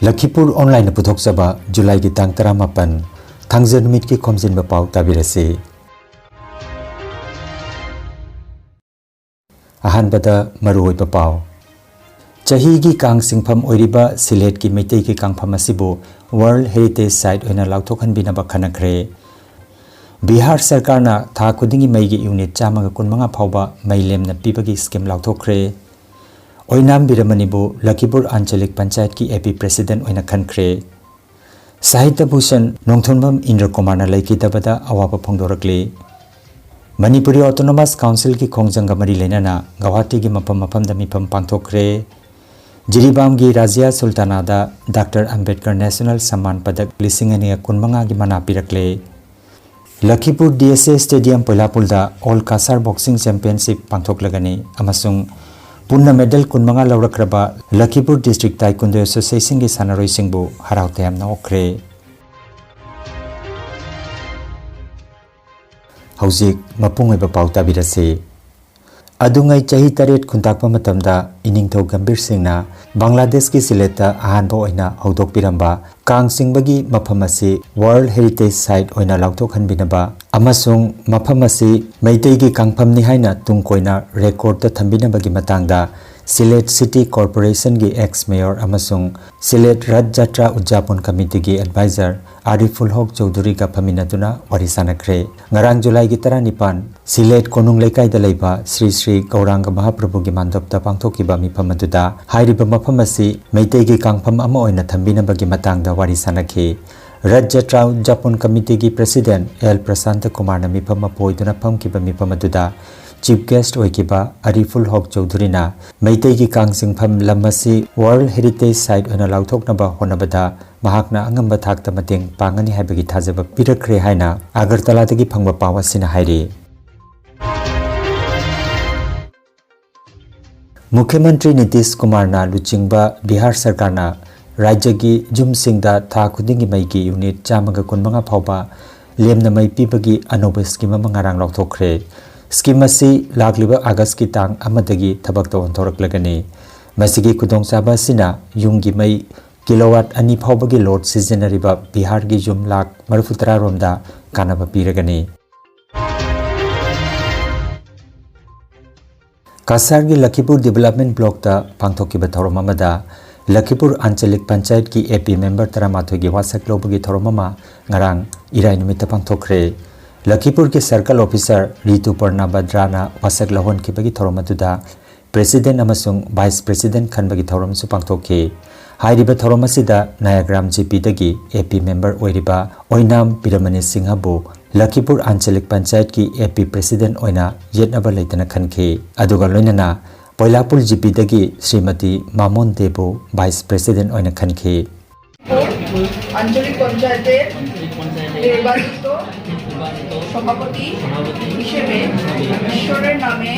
Lakhipur online puthokchaba July gi tang 18 thangja numit ki Khomjinba Pao tabirase. Ahanbada maruoiba Pao Chahi gi kang singpham oiriba Silet ki meitei ki kangpham asibu World Heritage Site oina lauthokhan binaba khanakre. Bihar Sarkarna tha khudingi maigi unit chamaga kunmanga phauba mailemna pibagi scheme lauthokre. Oinam biramanibu Lakhipur Anchalik Panchayat ki AP President oina khankre. Sahitya Bhushan Nongthonbam Indra Kumarna laikidabada awaba phongdorakle. Manipuri Autonomous Council ki khongjanga mari lenana Guwahati gi mapam mipam pangthokre. Jiribam gi Rajya Sultanada Dr. Ambedkar National Samman Padak lisingania kunmanga gi mana pirakle. Lakhipur DSA Stadium Poilapulda All Kasar Boxing Championship pangthoklagani amasung Punna medal kunmanga laurakraba Lakhipur District Taekwondo Association gi sanaroi singbu harautayam na okre. Haujik mapungaiba pau tabirase. Adungai chahi taret khuntakpa matamda iningthau Gambir Singhna Bangladesh ki Sileta ahanba oina hodok piramba kang singbagi maphamasi World Heritage Site oina lauthokhan binaba amasung maphamasi meitei gi kangpham ni haina tungkoina record ta thambinabagi matangda Silet City Corporation gi ex-mayor amasung Silet Raj Jatra Ujjapon Committee gi advisor Ariful Haq Chowdhury ga phaminaduna warisanakre. Ngarang July gi 19 Silet Konung Leikai da leiba Sri Sri Gauranga Mahaprabhu gi mandapta pangthokiba mipamaduda hairiba maphamasi meitei gi kangpham ama oina thambinabagi matangda warisanakhe. Raj Jatra Ujjapon Committee gi President L Prasanta Kumar na mipam apoiduna phamkiba mipamaduda Chief Guest oikiba Ariful Haq Chowdhury na meitei gi kang singpham lamasi World Heritage Site oina lauthoknaba honabada mahakna angamba thakta mateng pangani haibagi thajaba pirakre haina Agartala dagi phangba pawa sina hairi. Mukhyamantri Nitish Kumar na luchingba Bihar Sarkar na Rajya gi jum singda tha khudingi maigi unit chamaga kunmanga phauba lemna mai pibagi anoba scheme mangarang lauthokre. Scheme asi lagliba August ki tang amadagi thabakta onthoraklagani. Masigi khudongchaba sina yumgi mai kilowatt ani phawbagi load sizinariba Bihar gi jum lakh 63 romda kanaba piragani. Kasar gi Lakhipur Development Block ta pangthokiba thorom amada Lakhipur Anchalik Panchayat ki AP member Taramathoi gi wasak lobagi thoromama ngarang irai numita pangthokre. Lakhipur ki Circle Officer Ritu Parna Badrana wasak lahon ki bagi thoromaduda President amasung Vice President khanbagi thorom su pangthokhe. Hairiba thoromasida Nayagram GP dagi AP member oiriba Oinam Piramani Singhabu Lakhipur Anchalik Panchayat ki AP President oina yetnaba leitana khankhe. Aduga loinana Poilapur GP dagi Srimati Mamon Debu Vice President oina khankhe. আঞ্চলিক পঞ্চায়েতের নির্বাচিত সভাপতি হিসেবে ঈশ্বরের নামে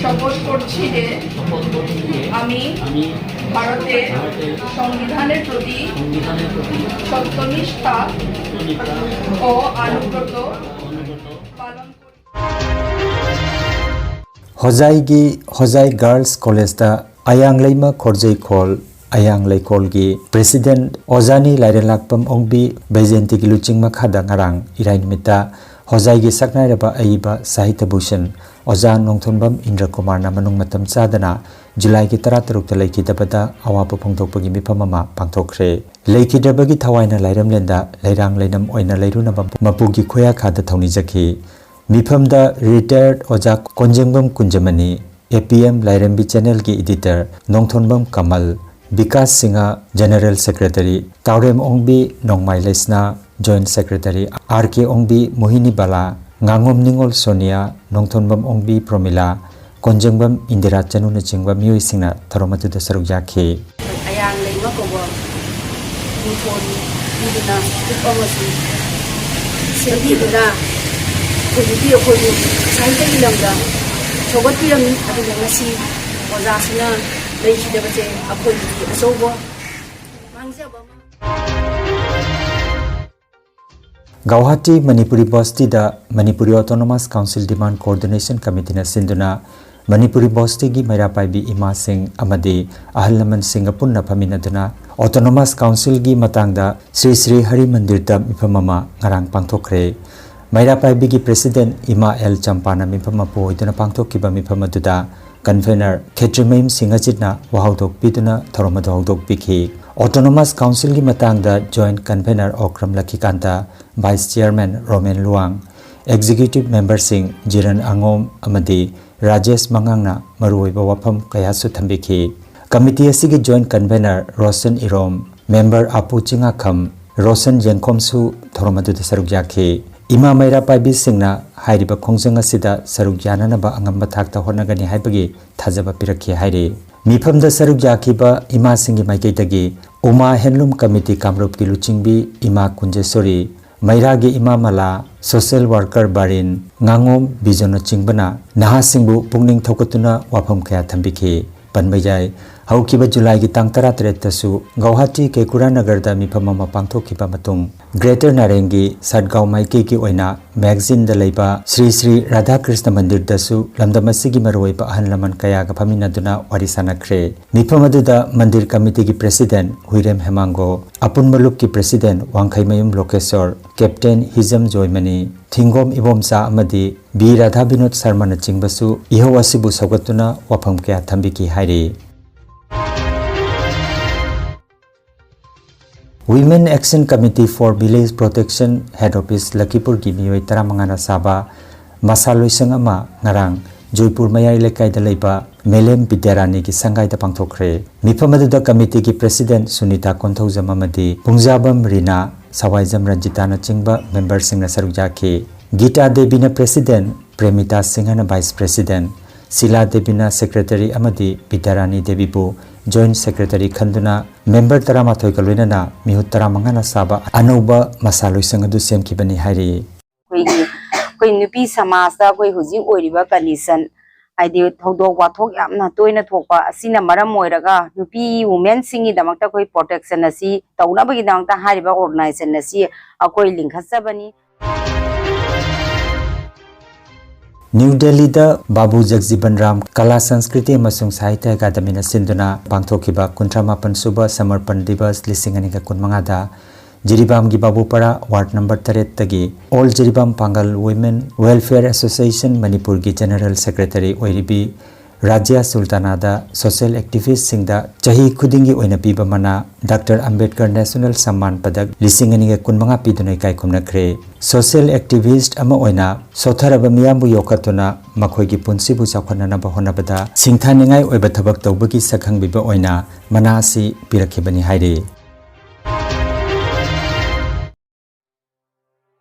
শপথ করছি যে আমি ভারতের সংবিধানের প্রতি সত্যনিষ্ঠা ও আনুগত্য পালন করব। Hojai Girls College da Ayang Leima Khorjai Khol Ayang Laikol gi President Ojani Lairelakpam Ongbi Bejenti gi luching makhada ngarang irai nimita Hojai gi saknairaba aiba Sahitya Bhushan Ojan Nongthonbam Indra Kumar na manung matam chadana July gi 13 ta laikidabada awapa phongthokpagi mipamama pangthokre. Laikidabagi thawaina lairamlenda lairang lainam oina lairunaba mapugi khoya khada thawni jakhi. Miphamda retired Oja Khomjinba Kunjamani APM Lairambi channel ki editor Nongthonbam Kamal Vikas Singha General Secretary Taurem Ongbi Nongmai Lesna Joint Secretary RK Ongbi Mohini Bala Ngangom Ningol Sonia Nongthonbam Ongbi Promila Khomjingbam Indira Chanu na chingba mioi singna tharomatu da saruk yakhe. Ayang leima ko bo muthon iduna dipamasi selbi duna kodi ko saita ilangda sobatiyam adu ngasi ojasina leichidabase akoi asobo mangjaba Guwahati Manipuri Basti da Manipuri Autonomous Council Demand Coordination Committee na sinduna Manipuri Bostigi Mairapai Ima Singh Amadi Ahal Laman Singh Punna Paminadana Autonomous Council Gi Matangda Sri Sri Hari Mandirta Mipamama Ngarang Pangtokre Mairapai Gi President Ima L Champana Mipamapo Idana Pangtokiba Mipamaduda Convener Ketrimaim Singajitna Wahaudok Piduna Thoromadok Biki Autonomous Council Gi Matangda Joint Convener Okram Lakhikanta Vice Chairman Roman Luang Executive Member Singh Jiran Angom Amadi Rajesh Mangangna Maruiba Wapam Kayasu Thambiki Committee Asigi Joint Convener Rosen Irom Member Apu Chingakam Rosen Yengkomsu Thoromadu Sarugyaki Ima Mairapai Singna Hairiba Khongjang Asida Sarugyananaba Angamba Thakta Honagani Haibagi Thajaba Piraki Hairi Mifamda Sarugyakiba Ima Singi Maikaitagi Uma Handloom Committee Kamrup Giluchingbi Ima Kunjesori Mairagi Ima Mala Social Worker Barin Ngangom Bijono Chingbana Naha Singbu Pungning Thokatuna Wapam Kaya Thambiki Panbayai Haukiba July Gi Tang 13 Tasu Gauhati Kekura Nagarda Mipamama Pangthokiba Matung Greater Narengi Sadgaon Maiki Ki Oina Magazine da Leiba Sri Sri Radha Krishna Mandir Dasu Lamdamasigi Maroiba Ahan Laman Kaya Ga Paminaduna Warisana Kre Mipamaduda Mandir Committee Ki President Huirem Hemango Apun Maluk Ki President Wangkhaimayum Lokesor Captain Hizam Joymani Thingom Ibomsa Amadi B Radha Binod Sarmana Chingbasu Ihawasibu Sogatuna Wapam Kaya Thambiki Hairi Women Action Committee for Village Protection Head Office Lakhipur Gi Miyoi Taramangana Saba Masaloisang Ama Ngarang Joypur Mayai Lekai da Leiba Melem Bidyarani Ki Sangai da Pangthokre Mipamadu Committee Ki President Sunita Konthaujam Amadi Pungjabam Rina Sawaijam Ranjitana Chingba Member Singna Sarugyaki Gita Debina President Premita Singhana Vice President Sila Debina Secretary Amadi Bidyarani Devibu Joint Secretary Khanduna Member Taramathoi Kalwinana Mihut Taramangana Saba Anuba Masaloi Sangadu Semkibani Hairi Koi nupi samasta koi huji oiriba condition aidi thodok wathok yamna toina thokpa asina maram moiraga nupi women singi damakta koi protection asi tauna bagi damakta hariba organization asi akoi linkhasabani New Delhi da Babu Jagjiban Ram Kala Sanskriti Amasung Sahitya Academy na sinduna pangthokiba 38 suba Samarpan Divas Lisingani ka kunmangada Jiribam gi Babupara Ward number 3 tagi All Jiribam Pangal Women Welfare Association Manipur gi General Secretary Oiribi Rajya Sultanada Social Activist Singda Chahi Khudingi Oina Piba Mana Dr. Ambedkar National Samman Padak Lisingani ka kunmanga pidunai kai kumnakre Social Activist ama oina Sotharaba Miyambu Yokatuna Makhoigi Punsibu Chakhanana Bahonabada Singthaningai Oiba Thabak Tawbagi Sakhangbiba oina Manasi Pirakibani Hairi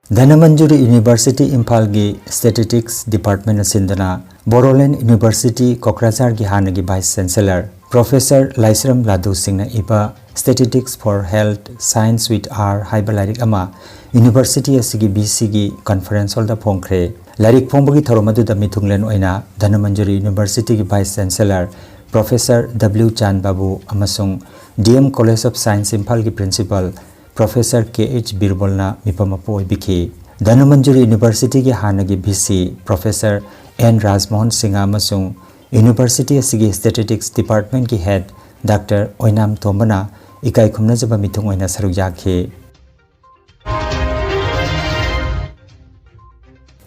Dhanamanjuri University Imphal gi Statistics Department Sindana Boroland University Kokrajhar gi Hanagi Vice Chancellor Professor Laisram Ladu Singna Iba Statistics for Health Science with R Haibalairik Ama University asigi BC gi Conference Hall da Phongkre Larik Phongbagi Thoromadu da Mithunglen oina Dhanamanjuri University gi Vice Chancellor Professor W Chan Babu amasung DM College of Science Imphal gi Principal Professor KH Birbolna Mipamapo Biki Dhanamanjuri University gi Hanagi BC Professor N Rajmohan Singha amasung University asigi Statistics Department ki Head Dr. Oinam Tombana ikai khumna jaba mithung oina sarugyakhe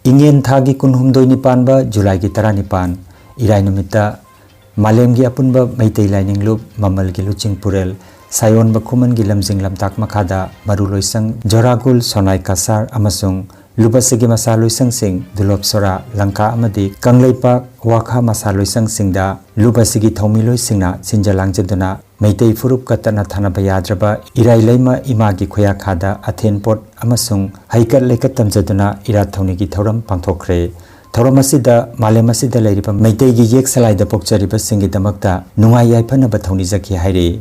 Ingen thagi kunhumdoi nipanba July gi 19 Irai numita Malem gi apunba Meitei Lining Loop Mamal gi Luching Purel Sayon Bakhuman gi lamjing lamtak makhada Maruloisang Joragul Sonai Kasar amasung Lubasigi Masaloisang Sing Dulop Sora Langka amadi Kangleipa Wakha Masaloisang Singda Lubasigi Thomiloi Singna Sinjalangjaduna Meitei Furup Katana Thanaba Yadraba Irai Leima Imagi Khoya Khada Athenpot amasung Haikat Leikat Tamjaduna Ira Thonigi Thoram Pangthokre Thoramasida Malemasida Leiripa Meitei gi Yek Salaida Pokchariba Singi Damakta Nungai Yaipana Bathoni Zaki Hairi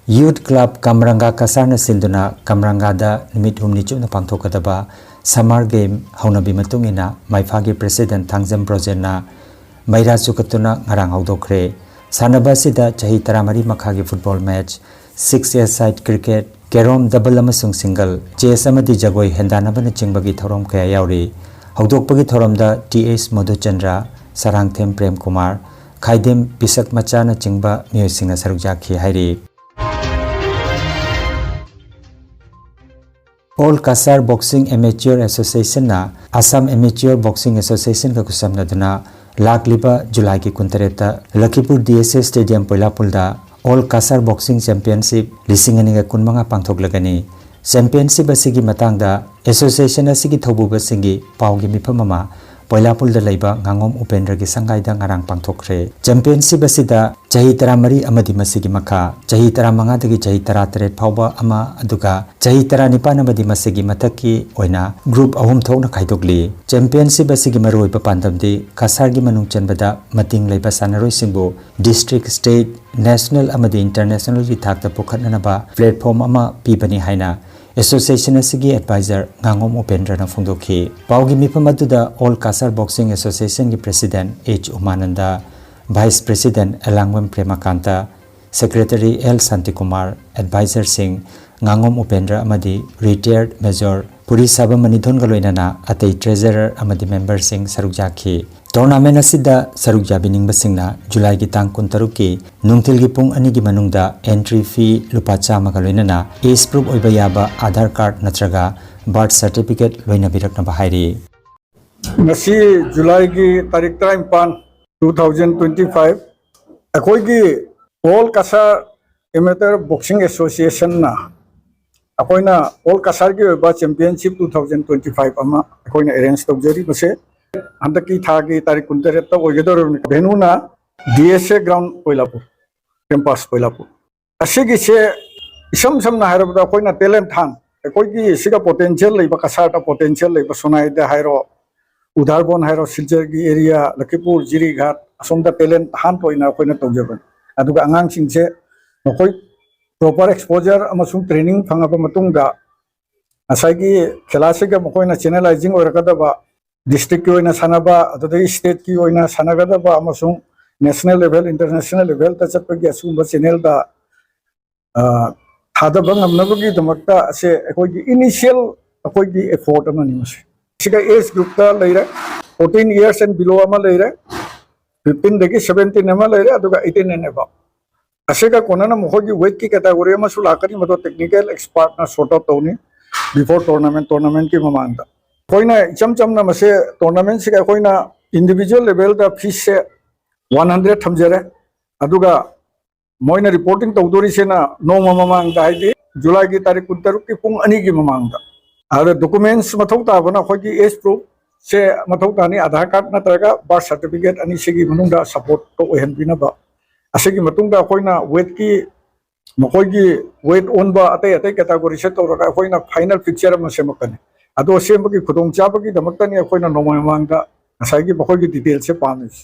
Youth Club Kamranga Kasarna Sinduna Kamranga da Nimit Humni Chupna Pangthokadaba Summer Game Haunabi Matungina Maifagi President Thangjam Projena Maira Chukatuna Ngarang Haudokre Sanaba Sida Chahi Taramari Makhagi Football Match 6-a-side Cricket Kerom Double amasung Single Chess amadi Jagoi Hendanabana Chingbagi Thorom Kaya Yauri ꯍꯧꯗꯣꯛꯄꯒꯤ ꯊꯧꯔꯝꯗ T.S.. Madhuchandra sarangthem prem kumar khaidem pisak machana chingba miyosingna saruk yakhi hairi All Kasar Boxing Amateur Association na Assam Amateur Boxing Association ka kusamna duna lakliba July ki kuntareta Lakhipur DSS Stadium Poilapulda All Kasar Boxing Championship lisingani ka kunmanga pangthoklagani Championship asigi matangda association asigi thobuba singi paugi mifamama Poilapulda laiba ngangom upendra gi sangaida ngarang pangthokre championship asida chahi 13 amadi masigi makha chahi 15 dagi chahi 13 phawba ama aduga chahi 19 amadi masigi mathaki oina group ahum thokna khaidokli championship asigi maroi pa pandamdi kasar gi manung chanbada mating laiba sanaroi singbo district state national amadi international gi thakta pokhatna ba platform ama pibani haina Association asigi advisor ngangom upendra na phongdokhi paugi mifam aduda All Kasar Boxing Association gi president H Umananda vice president Elangwam Premakanta secretary L Santikumar advisor Singh ngangom upendra amadi retired major Puri Sabam Manithon galoinana atei treasurer amadi member Singh sarukjakhi tournament asida sarukjabining basingna July gi tang 13 ki nungthil gi pung ani gi manungda entry fee lupa chama galoinana age proof oiba yaba Aadhaar card natraga birth certificate loina birakna bahairi ngasi July gi tarik 35 2025 akoi gi All Kasar Amateur Boxing Association na akoina All Kasar gi ba championship 2025 ama akoina arrange tawjari base handaki thagi tarik 29 ta oigedor venue na DSA ground Poilapur campus Poilapur asigi se isam na harabda akoina talent than akoi gi siga potential leiba kasar ta potential leiba sonai da hairo udarbon hairo siljar gi area Lakhipur jiri ghat asomda talent han toina akoina tawjaban aduga angang singse nokoi proper exposure amasung training phangaba matungda asagi khelase ga mokoina channelizing oirakada ba district ki oina sanaba adodai state ki oina sanagada ba amasung national level international level ta chatpagi asumba channel da thada bang amnabagi damakta ase akoigi initial akoigi effort amani mase siga age group ta leira 14 years and below ama leira 15 dagi 17 ama leira aduga 18 and above asega konana mohogi weight ki category ma sulakani mato technical expert na sort out tawni before tournament ki mamangda koina cham na mase tournament siga koina individual level da fees se 100 thamjare aduga moina reporting tawdori se na no mamangda haidi July gi tarik 13 ki pung ani gi mamangda ada documents mathau ta bana khogi age proof se mathau ta ni Aadhaar card na traga birth certificate ani sigi manungda support to ohen bina ba asigi matungda koina weight ki mokoigi weight on ba atai category se to raga koina final picture ma semakani ado sembagi khudong chabagi damakta ni koina nomai mangda asagi mokoigi details se pamis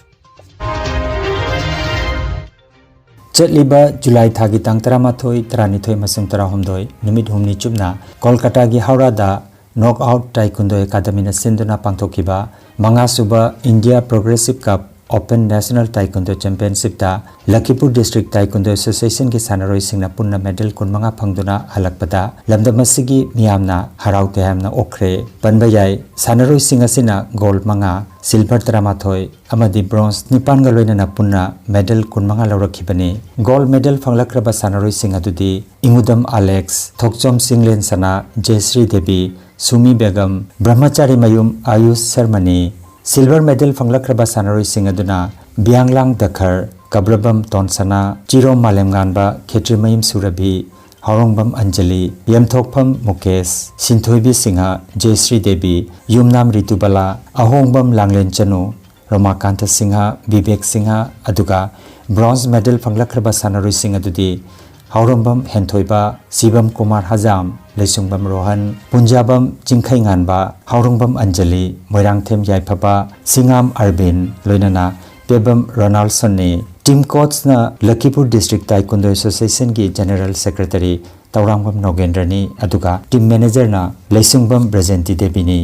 Chatliba July thagi tang 13 32 masung 13 numit humni chupna Kolkata gi Howrah da knockout taekwondo academy na sinduna pangthokiba manga suba India Progressive Cup Open National Taekwondo Championship da Lakhipur District Taekwondo Association ki sanaroi singna punna medal kunmanga phangduna halakpada lamdamasigi miyamna harau tehamna okre panbayai sanaroi singasina gold manga silver 13 amadi bronze 9 ga loinana punna medal kunmanga lawrakhibani gold medal phanglakraba sanaroi singadudi Ingudam Alex Thokchom Singlen Sana Jayasri Devi Sumi Begum Brahmachari Mayum Ayush Sharmani Silver medal phanglakraba sanaroi singaduna Bianglang Dakhar Kablabam Tonsana Chiro Malemganba Khetrimayim Surabhi Horongbam Anjali Yamthokpham Mukesh Sinthoibi Singha Jayasri Devi Yumnam Ritubala Ahongbam Langlen Chanu Ramakanta Singha Vivek Singha aduga bronze medal phanglakraba sanaroi singadudi Haurombam Henthoiba Sibam Kumar Hazam Leisungbam Rohan Punjabam Jingkhai Nganba Haurongbam Anjali Moirangthem Yaipaba Singam Arvin Loinana Pebam Ronaldson ne team coach na Lakhipur District Taekwondo Association ki General Secretary Taurangbam Nogendrani aduga team manager na Leisungbam Brajanti Devini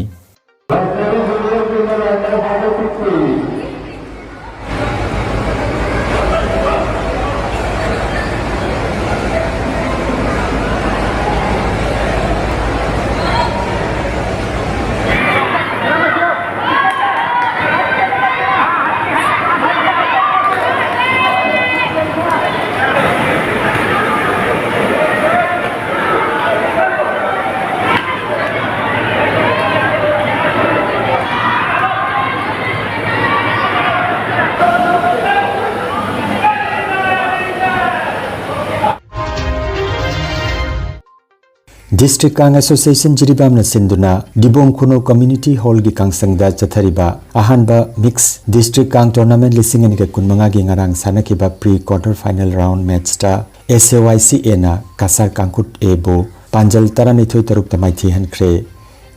District Kang Association Jiribam na sinduna Dibong Kuno Community Hall gi kangsangda chathariba ahanba mix District Kang Tournament lising ani ka kunmanga gi ngarang sanakiba pre-quarter final round match ta SAYCA na Kasar Kangkut Ebo Panjal Taranithoi Taruk Tamaithi Hankre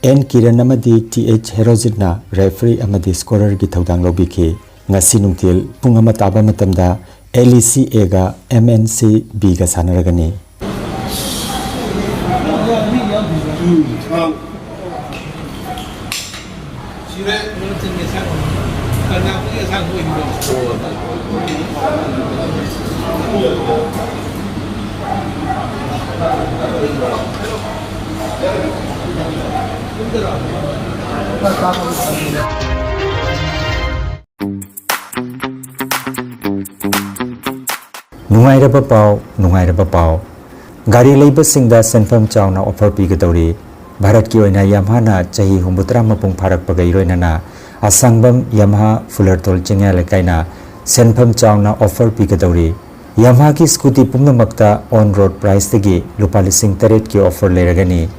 N Kiran amadi TH Herozit na referee amadi scorer gi thodang lobiki ngasi nungtil pung ama taba matamda LECA ga MNC B ga sanaragani Nungairaba Pao Gari Labor Singda Senfam Chowna offer Pigatori Barak Kioina Yamhana Chahi Humbutra Mapung Parak Pagairoinana Asangbam Yamaha Fullertol Chinga Lekaina Senfam Chowna offer Pigatori Yamaha ki scooty Pumna Makta on road price Tagi Lupalising Taret ki offer Leragani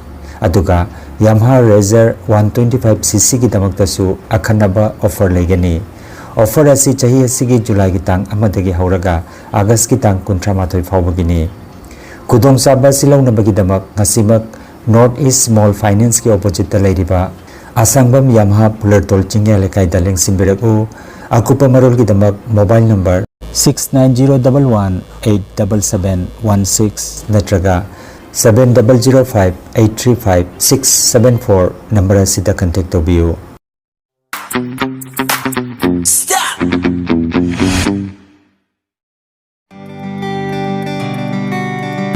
Aduga Yamaha Razor 125cc ki Damaktasu Akhanaba offer Legani offer asi chahi asigi July ki tang amadagi hauraga August ki tang kuntramathoi faubagini Kudong Sabah Silaw na Bagidamak Ngasimak Northeast Small Finance ki opposite ta leiriba Asangbam Yamaha Pulertol Chingya Lekay Daleng Simbiraku Akupa Marol ki damak mobile number 6901187716 natraga 7005835674 number asida contact tobiyo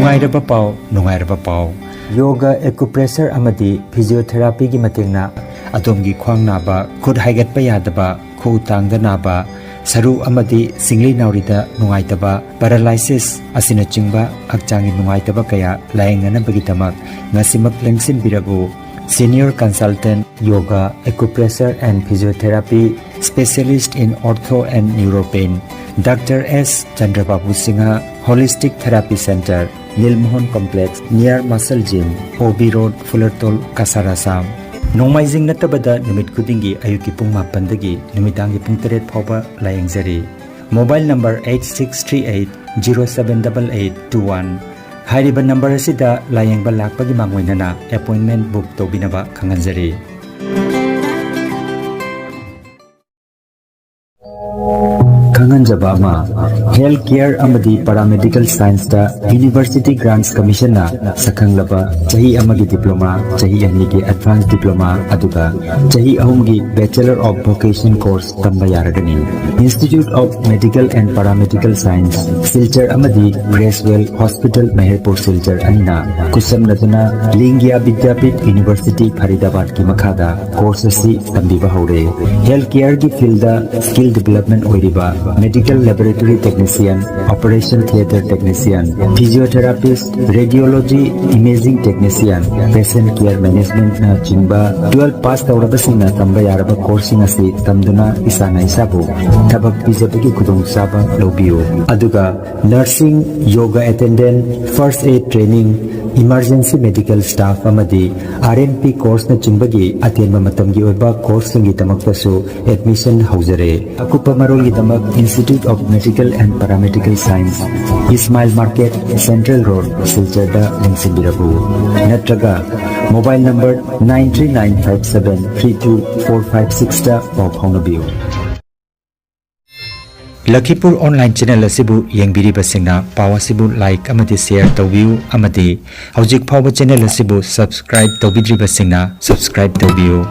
Nungairaba Pao Yoga acupressure amadi physiotherapy gi matingna adomgi khwang naba khud haigat pa yadaba khu tangda naba saru amadi singli naurida nungaitaba paralysis asina chingba akchangi nungaitaba kaya laingana bagi tamak ngasimak lengsin biragu senior consultant yoga acupressure and physiotherapy specialist in ortho and neuropain Dr. S. Chandrababu Singha Holistic Therapy Center Nilmohon Complex near Muscle Gym OB Road Fullertol Kasarasam Nomaizing natabada numit kudingi ayuki pung mapandagi numitangi pung teret phauba layengzari Mobile number 8638078821 Hairiba number asida layengba lakpagi mangwainana appointment book tobinaba khanganjari Kanganjabama Healthcare Amadi Paramedical Science da University Grants Commission na Sakanglaba Chahi Amagi Diploma Chahi Amigi Advanced Diploma Aduga Chahi Ahumgi Bachelor of Vocation Course Tambayaragani Institute of Medical and Paramedical Science Silchar Amadi Gracewell Hospital Meherpur Silchar Anina Kusam Natuna Lingya Vidyapit University Faridabad Ki Makhada Course Asi Tambiba Haure Healthcare Ki Field da Skill Development Oiriba Medical Laboratory Technician, Operation Theatre Technician, Physiotherapist, Radiology Imaging Technician, Patient Care Management na chingba 12 pass taurabasina tamba yaraba coursing asi tamduna isana isabu tabak pizabagi kudong saba lobiyo aduga nursing yoga attendant first aid training emergency medical staff amadi RNP course na chimbagi atenba matamgi oiba course ngi tamaktasu admission haujare akupa marol gi tamak Institute of Medical and Paramedical Science Ismail Market Central Road Silchada Lingsibirabu Natraga Mobile number 939573245 ta Pawnabiyo Lakhipur online channel asibu yengbiriba singna pawa sibu like amadi share tawbiu amadi hojik phawba channel asibu subscribe tawbidriba singna subscribe tawbiu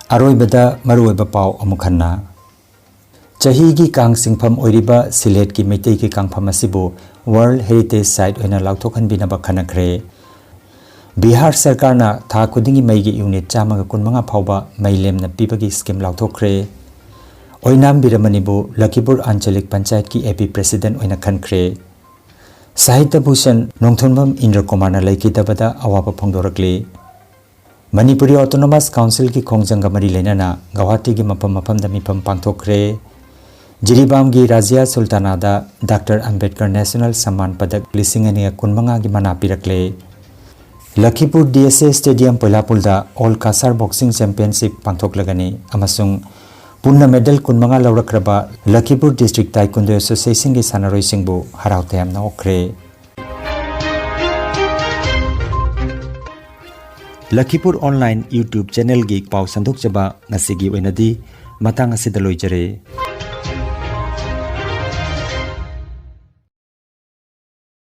Aroibada maruiba pau amukhanna Chahi gi kang singpham oiriba Silet ki meitei ki kangpham asibu World Heritage Site oina lauthokhan binaba khanakre Bihar Sarkar na tha kudingi maigi unit chamaga kunmanga phauba mailem na pibagi scheme lauthokre Oinam biramanibu Lakhipur Anchalik Panchayat ki AP President oina khankre Sahitya Bhushan Nongthonbam Indra Kumar na laikidabada awaba phongdorakle Manipuri Autonomous Council ki Khomjinba Mari Lenana Guwahati ki mapam da mipam pangthokre Jiribam की राज्य सुल्तानादा doctor Ambedkar national सम्मान पदक 2015 की मना पीरकले Lakhipur DSA stadium पोलापुलदा all Cachar boxing championship पांथोकलगनी अमसुंग पुन्ना मेडल 15 लौरक्रबा लखीपुर डिस्ट्रिक्ट ताइकुंडो एसोसिएशन की सानारोइसिंगबु हराउते हमना ओख्रे लखीपुर ऑनलाइन यूट्यूब चैनल की पाउ संदोक जबा ngasi gi oinadi matang asida loijare।